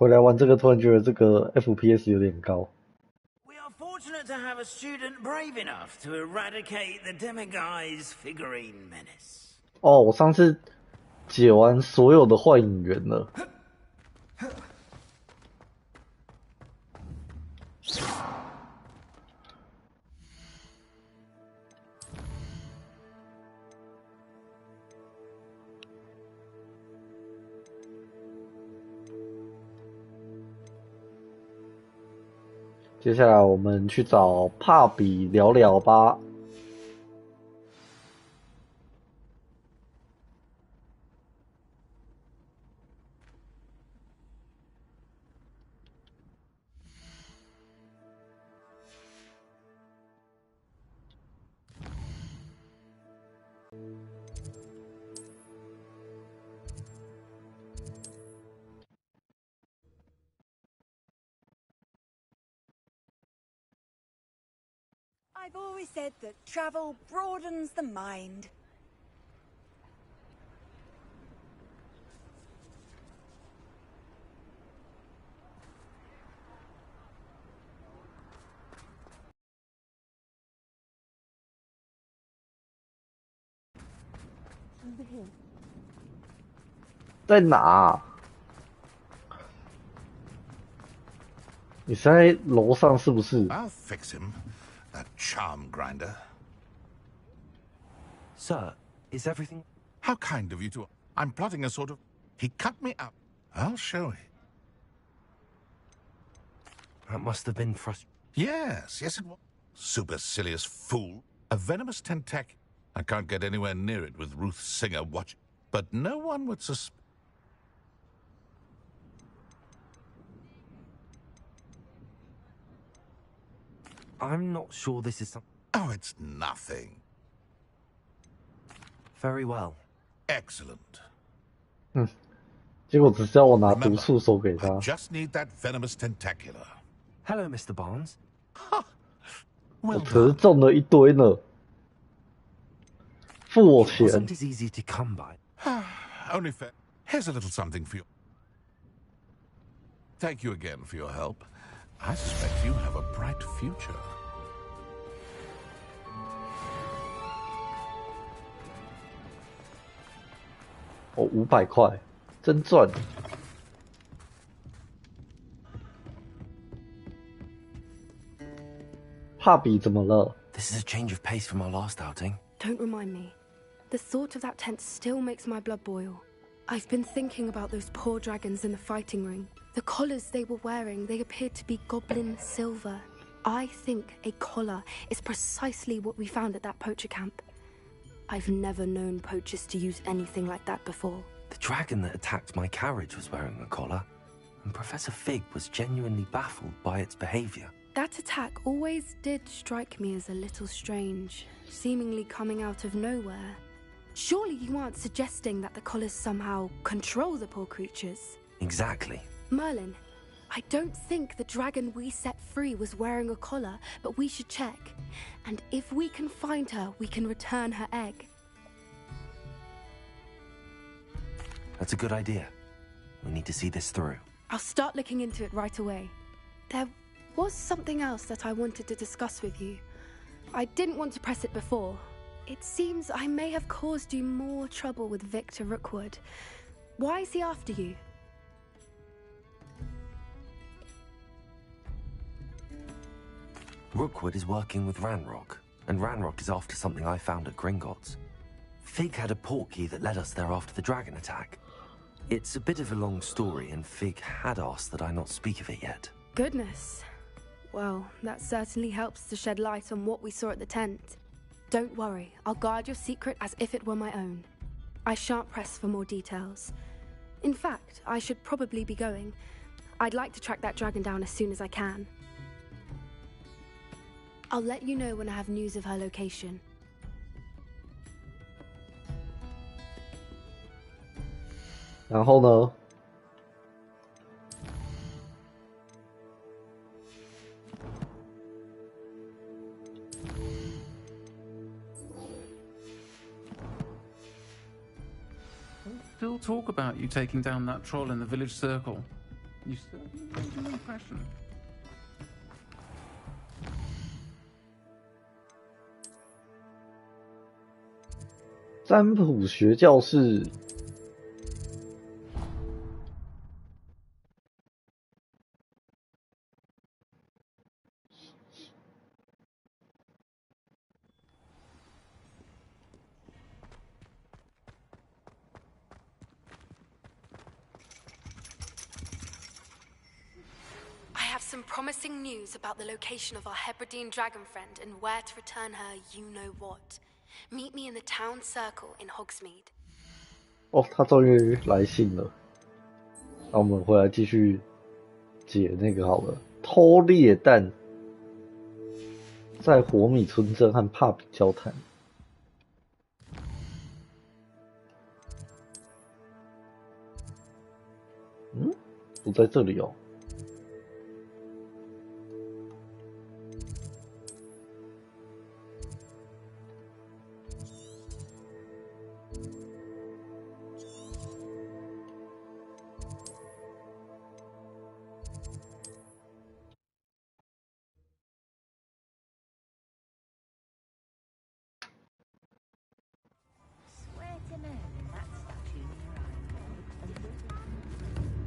回来玩这个，突然觉得这个 FPS 有点高。We are fortunate to have a student brave enough to eradicate the demiguise figurine menace. 哦，我上次解完所有的幻影员了。接下来我们去找帕比聊聊吧。I've always said that travel broadens the mind. Over here. 在哪？你是在楼上是不是？ I'll fix him, that charm grinder. Sir, is everything... How kind of you to... I'm plotting a sort of... He cut me up. I'll show you. That must have been frustrating. Yes, it was. Supercilious fool. A venomous tentac. I can't get anywhere near it with Ruth Singer watching. But no one would suspect... I'm not sure this is something... Oh, it's nothing. Very well. Excellent. 结果只是要我拿毒素手给他。 I just need that venomous tentacular. Hello, Mr. Barnes. 我可是中了一堆呢。付我钱。 It wasn't as easy to come by. Only fair. Here's a little something for you. Thank you again for your help. I suspect you have a bright future. 哦，500块，真赚。帕比怎么了？ This is a change of pace from our last outing. Don't remind me. The thought of that tent still makes my blood boil. I've been thinking about those poor dragons in the fighting ring. The collars they were wearing, they appeared to be goblin silver. I think a collar is precisely what we found at that poacher camp. I've never known poachers to use anything like that before. The dragon that attacked my carriage was wearing a collar, and Professor Fig was genuinely baffled by its behavior. That attack always did strike me as a little strange, seemingly coming out of nowhere. Surely you aren't suggesting that the collars somehow control the poor creatures? Exactly. Merlin, I don't think the dragon we set free was wearing a collar, but we should check. And if we can find her, we can return her egg. That's a good idea. We need to see this through. I'll start looking into it right away. There was something else that I wanted to discuss with you. I didn't want to press it before. It seems I may have caused you more trouble with Victor Rookwood. Why is he after you? Rookwood is working with Ranrock, and Ranrock is after something I found at Gringotts. Fig had a portkey that led us there after the dragon attack. It's a bit of a long story, and Fig had asked that I not speak of it yet. Goodness. Well, that certainly helps to shed light on what we saw at the tent. Don't worry, I'll guard your secret as if it were my own. I shan't press for more details. In fact, I should probably be going. I'd like to track that dragon down as soon as I can. I'll let you know when I have news of her location.然后呢？ Still talk about you taking down that troll in the village circle. You certainly made an impression. 占卜学教室。I have some promising news about the location of our Hebridean dragon friend and where to return her you-know-what. Meet me in the town circle in Hogsmeade. 哦，他终于来信了。那我们回来继续解那个好了。偷猎蛋在火米村镇和帕比交谈。嗯，不在这里哦。Swear to murder that statue near Ireland.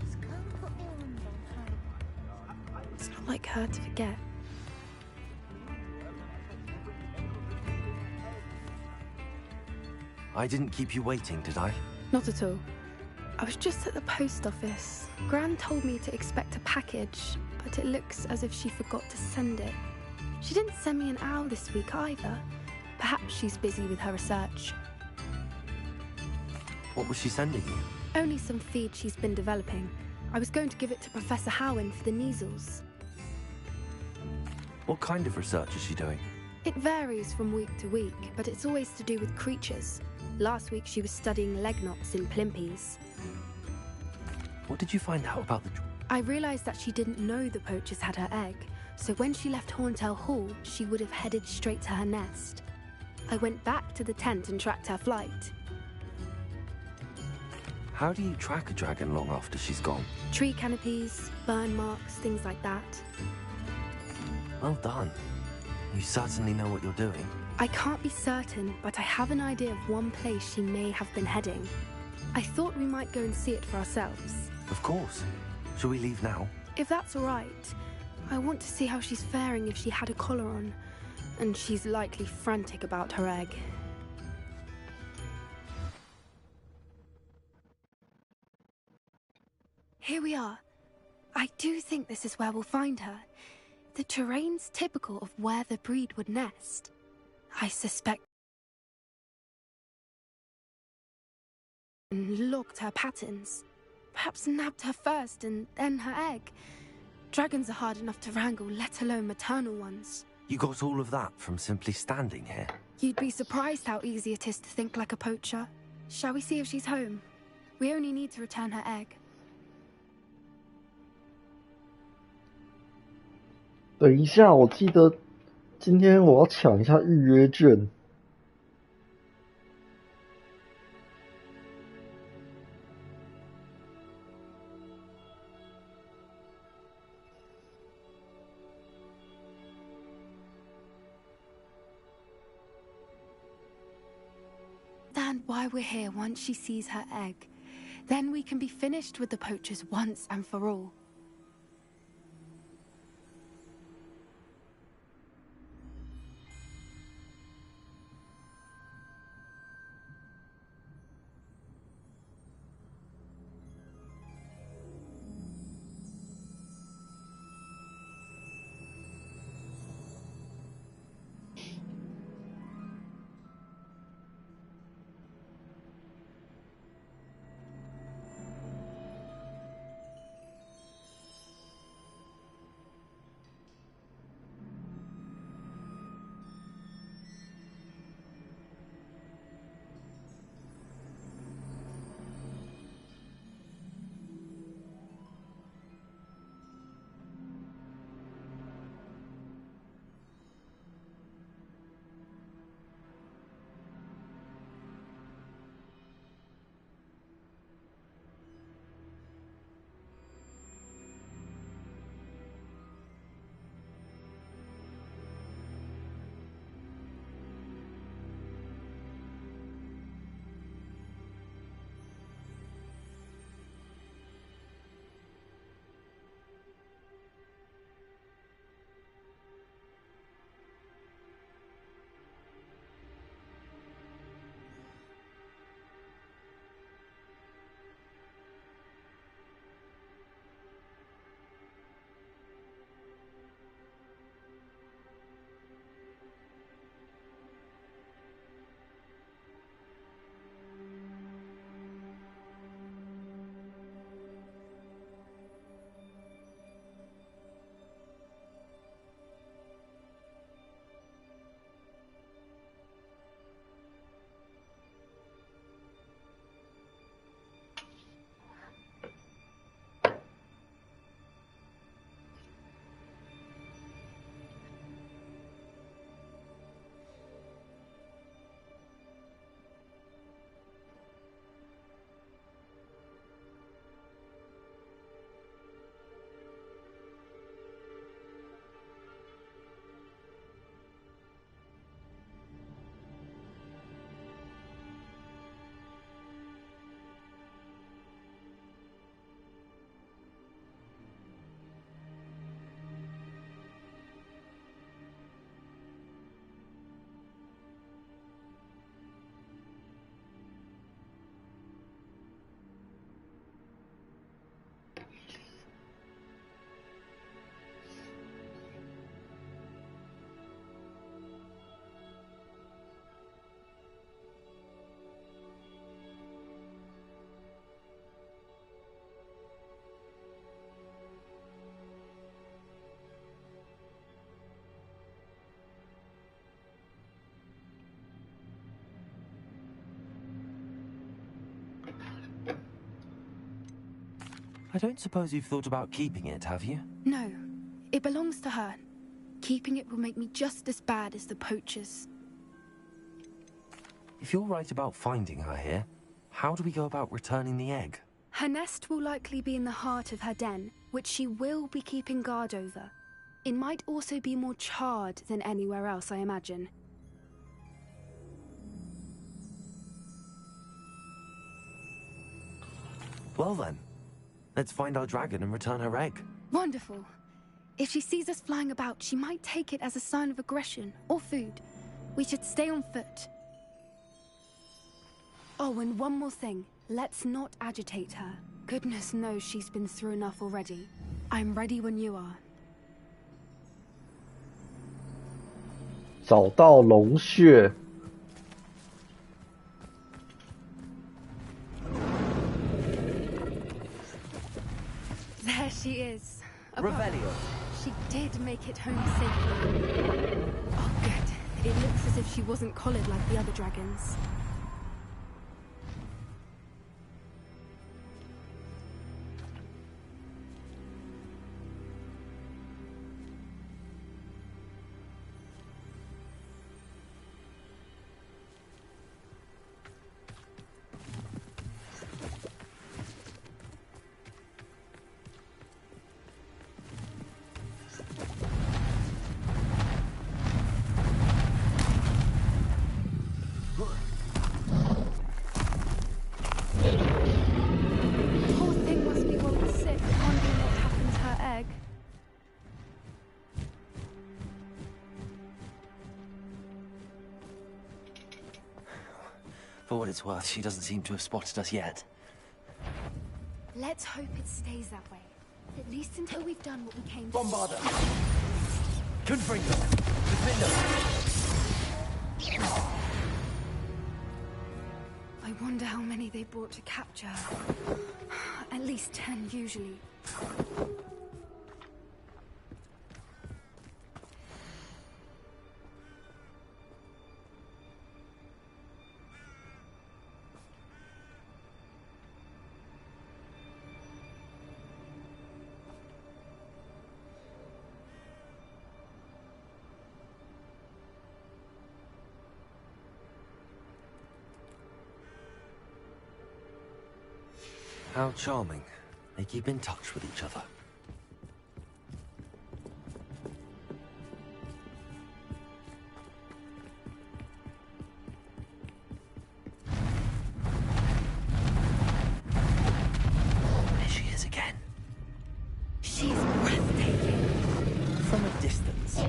Just can't put my hand on her. It's not like her to forget. I didn't keep you waiting, did I? Not at all. I was just at the post office. Gran told me to expect a package, but it looks as if she forgot to send it. She didn't send me an owl this week either. Perhaps she's busy with her research. What was she sending you? Only some feed she's been developing. I was going to give it to Professor Howen for the measles. What kind of research is she doing? It varies from week to week, but it's always to do with creatures. Last week she was studying leg knots in plimpies. What did you find out about the... I realized that she didn't know the poachers had her egg, so when she left Horntail Hall, she would have headed straight to her nest. I went back to the tent and tracked her flight. How do you track a dragon long after she's gone? Tree canopies, burn marks, things like that. Well done. You certainly know what you're doing. I can't be certain, but I have an idea of one place she may have been heading. I thought we might go and see it for ourselves. Of course. Shall we leave now? If that's all right. I want to see how she's faring if she had a collar on. And she's likely frantic about her egg. Here we are. I do think this is where we'll find her. The terrain's typical of where the breed would nest. I suspect and logged her patterns. Perhaps nabbed her first and then her egg. Dragons are hard enough to wrangle, let alone maternal ones. You got all of that from simply standing here? You'd be surprised how easy it is to think like a poacher. Shall we see if she's home? We only need to return her egg. 等一下，我记得今天我要抢一下预约券。And why we're here once she sees her egg. Then we can be finished with the poachers once and for all. I don't suppose you've thought about keeping it, have you? No, it belongs to her. Keeping it will make me just as bad as the poachers. If you're right about finding her here, how do we go about returning the egg? Her nest will likely be in the heart of her den, which she will be keeping guard over. It might also be more charred than anywhere else, I imagine. Well then, let's find our dragon and return her egg. Wonderful. If she sees us flying about, she might take it as a sign of aggression or food. We should stay on foot. Oh, and one more thing. Let's not agitate her. Goodness knows she's been through enough already. I'm ready when you are. 找到龙穴。There she is. Revelio. She did make it home safely. Oh, good. It looks as if she wasn't collared like the other dragons. Poor thing must be well sick, wondering what happened to her egg. For what it's worth, she doesn't seem to have spotted us yet. Let's hope it stays that way. At least until we've done what we came to. Bombarda! Confringo! Defender! I wonder how many they brought to capture. At least 10 usually. How charming. They keep in touch with each other. There she is again. She's breathtaking. From a distance.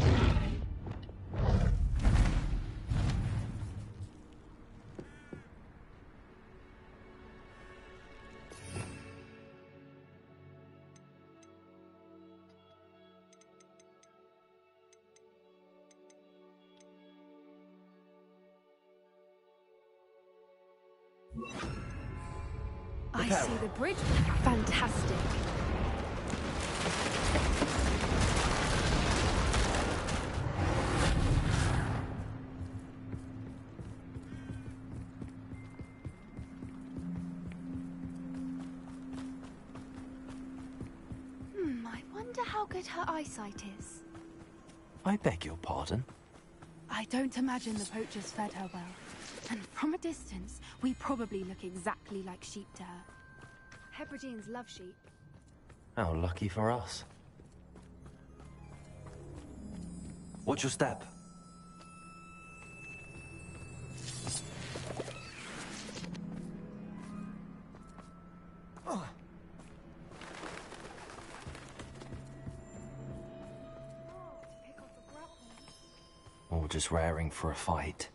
I see the bridge. Fantastic. I wonder how good her eyesight is. I beg your pardon? I don't imagine the poachers fed her well. And from a distance, we probably look exactly like sheep to her. Hebrideans love sheep. How lucky for us. Watch your step. Or just raring for a fight.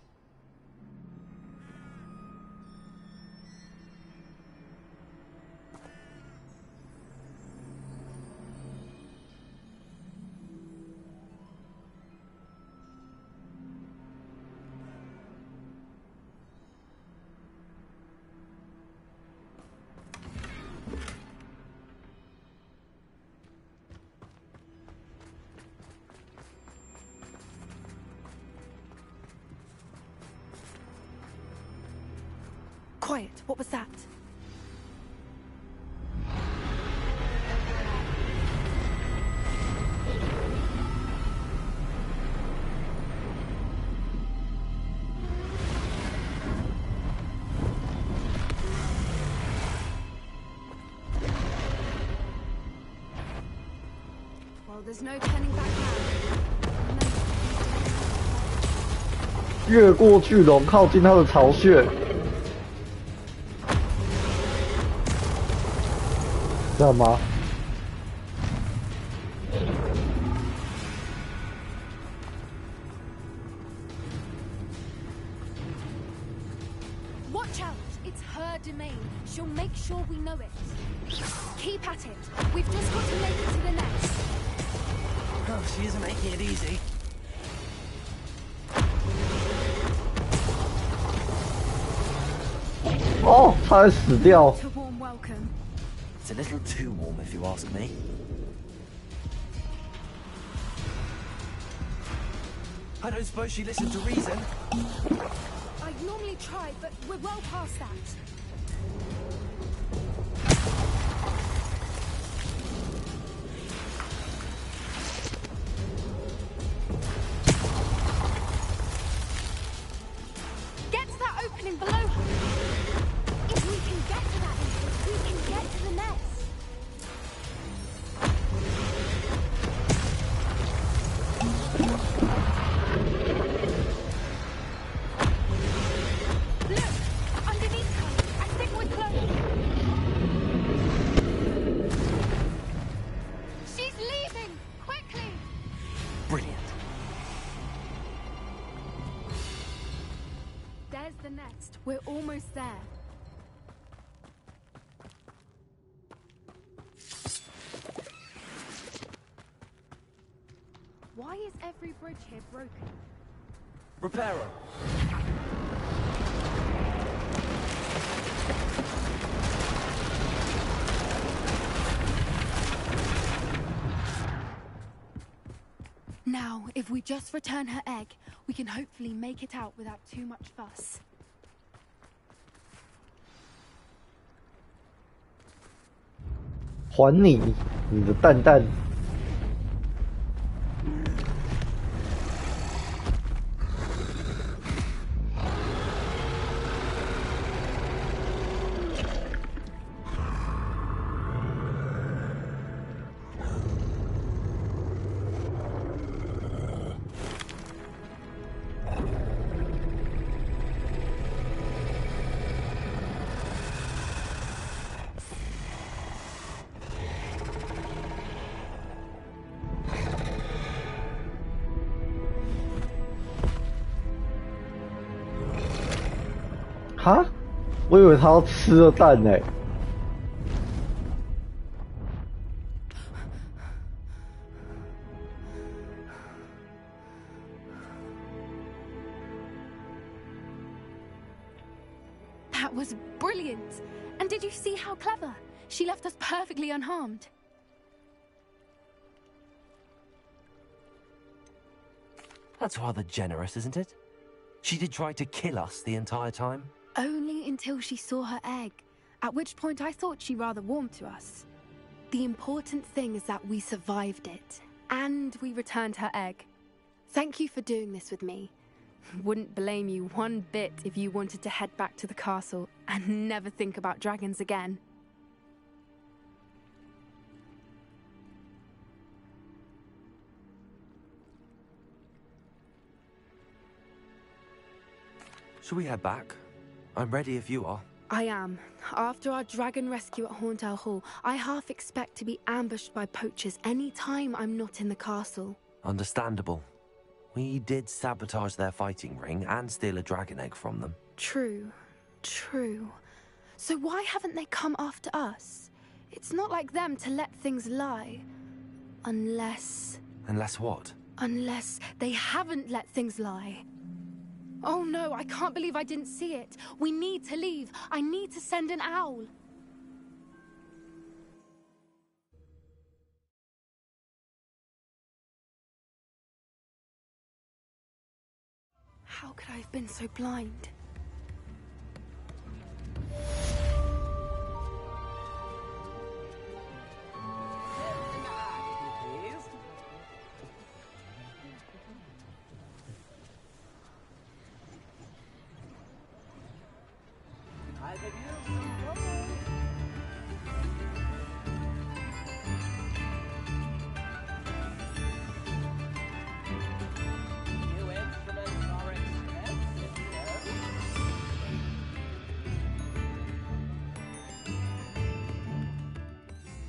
Quiet, what was that? there's no turning back now. 越过巨龙，靠近他的巢穴。这样吗？ Watch out! It's her domain. She'll make sure we know it. Keep at it. We've just got to make it to the nest. Oh, she isn't making it easy. Oh, 差点死掉。 What a warm welcome. It's a little too warm, if you ask me. I don't suppose she listened to reason. I'd normally try, but we're well past that. Get to that opening below her. If we can get to that entrance, we can get to the nest. Look! Underneath her! I think we're close! She's leaving! Quickly! Brilliant. There's the nest. We're almost there. Why is every bridge here broken? Repair her. Now, if we just return her egg, we can hopefully make it out without too much fuss. 还你，你的蛋蛋。哈？我以为他要吃了蛋呢。That was brilliant! And did you see how clever? She left us perfectly unharmed. That's rather generous, isn't it? She did try to kill us the entire time. Only until she saw her egg, at which point I thought she rather warmed to us. The important thing is that we survived it, and we returned her egg. Thank you for doing this with me. Wouldn't blame you one bit if you wanted to head back to the castle and never think about dragons again. Shall we head back? I'm ready if you are. I am. After our dragon rescue at Horndale Hall, I half expect to be ambushed by poachers any time I'm not in the castle. Understandable. We did sabotage their fighting ring and steal a dragon egg from them. True. True. So why haven't they come after us? It's not like them to let things lie. Unless... Unless what? Unless they haven't let things lie. Oh no, I can't believe I didn't see it. We need to leave. I need to send an owl. How could I have been so blind?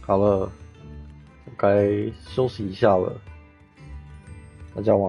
好了，我该休息一下了，大家晚安。